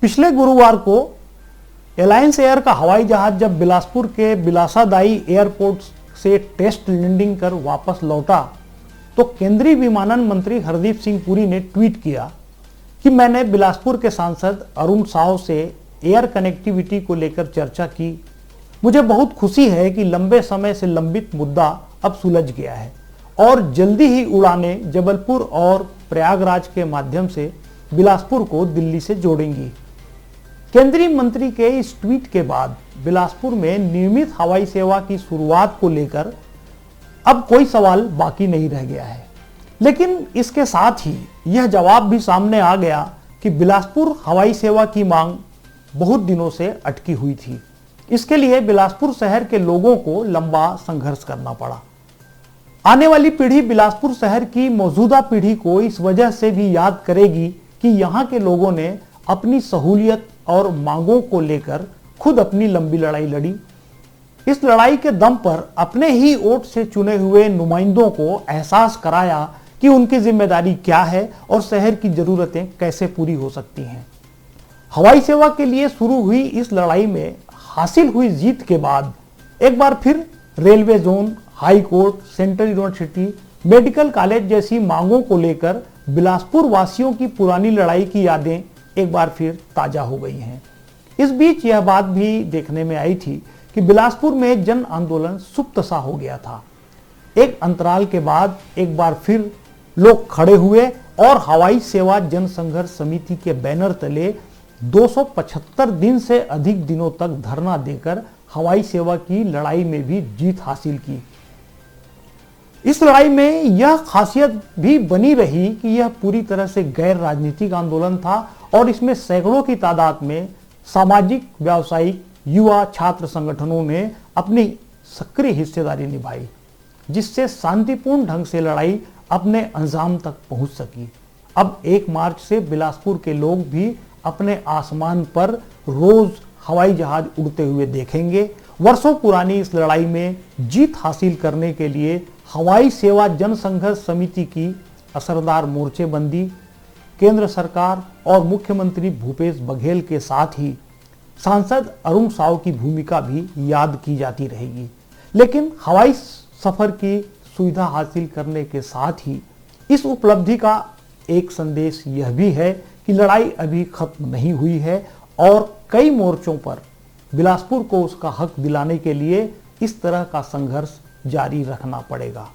पिछले गुरुवार को एलायंस एयर का हवाई जहाज जब बिलासपुर के बिलासादाई एयरपोर्ट से टेस्ट लैंडिंग कर वापस लौटा तो केंद्रीय विमानन मंत्री हरदीप सिंह पुरी ने ट्वीट किया कि मैंने बिलासपुर के सांसद अरुण साव से एयर कनेक्टिविटी को लेकर चर्चा की। मुझे बहुत खुशी है कि लंबे समय से लंबित मुद्दा अब सुलझ गया है और जल्दी ही उड़ानें जबलपुर और प्रयागराज के माध्यम से बिलासपुर को दिल्ली से जोड़ेंगी। केंद्रीय मंत्री के इस ट्वीट के बाद बिलासपुर में नियमित हवाई सेवा की शुरुआत को लेकर अब कोई सवाल बाकी नहीं रह गया है। लेकिन इसके साथ ही यह जवाब भी सामने आ गया कि बिलासपुर हवाई सेवा की मांग बहुत दिनों से अटकी हुई थी। इसके लिए बिलासपुर शहर के लोगों को लंबा संघर्ष करना पड़ा। आने वाली पीढ़ी बिलासपुर शहर की मौजूदा पीढ़ी को इस वजह से भी याद करेगी कि यहाँ के लोगों ने अपनी सहूलियत और मांगों को लेकर खुद अपनी लंबी लड़ाई लड़ी। इस लड़ाई के दम पर अपने ही वोट से चुने हुए नुमाइंदों को एहसास कराया कि उनकी जिम्मेदारी क्या है और शहर की जरूरतें कैसे पूरी हो सकती हैं। हवाई सेवा के लिए शुरू हुई इस लड़ाई में हासिल हुई जीत के बाद एक बार फिर railway zone, high court, central university, medical college जैसी मांगों को लेकर बिलासपुर वासियों की पुरानी लड़ाई की यादें एक बार फिर ताजा हो गई हैं। इस बीच यह बात भी देखने में आई थी कि बिलासपुर में जन आंदोलन सुप्त सा हो गया था। एक अंतराल के बाद एक बार फिर लोग खड़े हुए और हवाई सेवा जन संघर्ष समिति के बैनर तले 275 दिन से अधिक दिनों तक धरना देकर हवाई सेवा की लड़ाई में भी जीत हासिल की। इस लड़ाई में यह खासियत भी बनी रही कि यह पूरी तरह से गैर राजनीतिक आंदोलन था और इसमें सैकड़ों की तादाद में सामाजिक, व्यावसायिक, युवा, छात्र संगठनों ने अपनी सक्रिय हिस्सेदारी निभाई, जिससे शांतिपूर्ण ढंग से लड़ाई अपने अंजाम तक पहुंच सकी। अब 1 मार्च से बिलासपुर के लोग भी अपने आसमान पर रोज हवाई जहाज उड़ते हुए देखेंगे। वर्षों पुरानी इस लड़ाई में जीत हासिल करने के लिए हवाई सेवा जन संघर्ष समिति की असरदार मोर्चेबंदी, केंद्र सरकार और मुख्यमंत्री भूपेश बघेल के साथ ही सांसद अरुण साव की भूमिका भी याद की जाती रहेगी। लेकिन हवाई सफर की सुविधा हासिल करने के साथ ही इस उपलब्धि का एक संदेश यह भी है कि लड़ाई अभी खत्म नहीं हुई है और कई मोर्चों पर बिलासपुर को उसका हक दिलाने के लिए इस तरह का संघर्ष जारी रखना पड़ेगा।